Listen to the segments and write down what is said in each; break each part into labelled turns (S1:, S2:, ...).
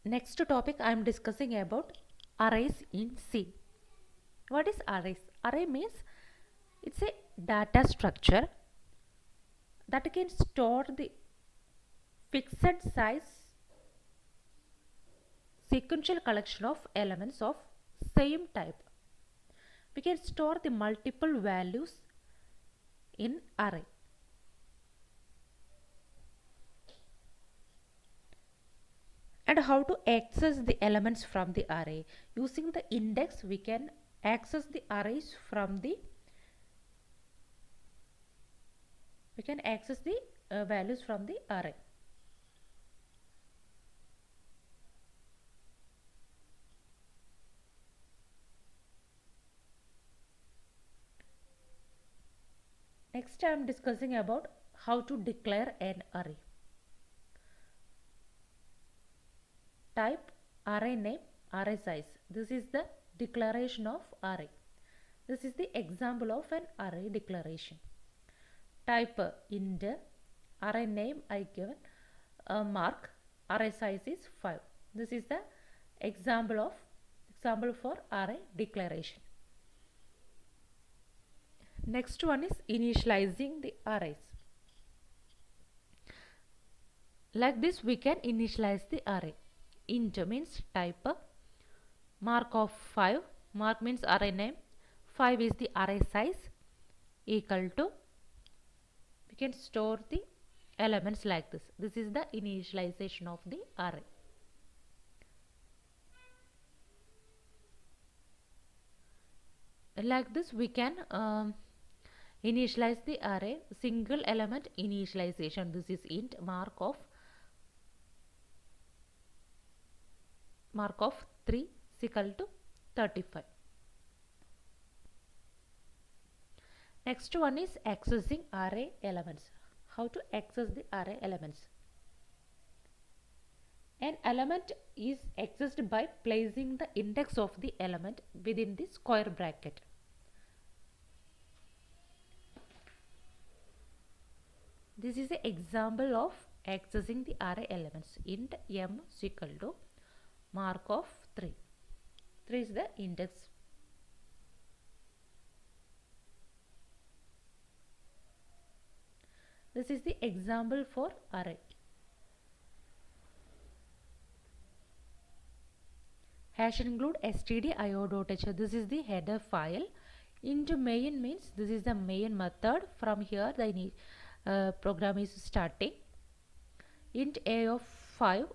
S1: Next topic I am discussing about arrays in C. What is arrays? Array means it's a data structure that can store the fixed size sequential collection of elements of same type. We can store the multiple values in array. And how to access the elements from the array? Using the index we can access the arrays from the values from the array. Next I am discussing about how to declare an array. Type, array name, array size. This is the declaration of array. This is the example of an array declaration. Type int, array name I given mark, array size is 5. This is the example for array declaration. Next one is initializing the arrays. Like this we can initialize the array. Int means type mark of 5, mark means array name, 5 is the array size, equal to, we can store the elements like this. This is the initialization of the array. Like this we can initialize the array, single element initialization. This is int mark of 3 is equal to 35. Next one is accessing array elements. How to access the array elements? An element is accessed by placing the index of the element within the square bracket. This is an example of accessing the array elements. Int m is equal to mark of 3. 3 is the index. This is the example for array. Hash include stdio.h. This is the header file. Into main means this is the main method. From here the program is starting. Int a of 5.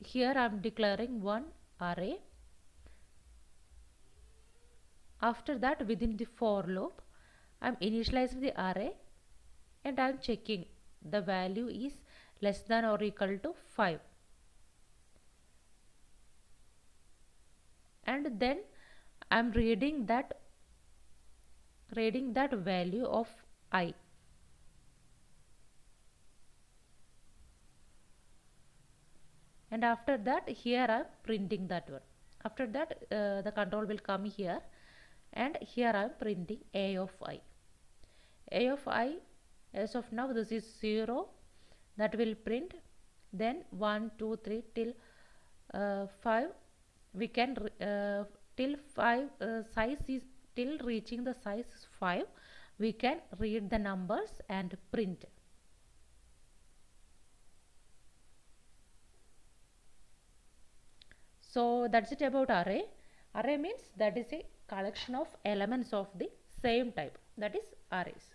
S1: Here I am declaring one array. After that, within the for loop, I am initializing the array and I am checking the value is less than or equal to 5. And then I am reading that value of I. And after that here I am printing that one. After that the control will come here and here I am printing a of I. A of I, as of now this is 0, that will print. Then 1, 2, 3 till 5 we can till 5 size is till reaching the size 5 we can read the numbers and print. So that's it about array. Array means that is a collection of elements of the same type, that is arrays.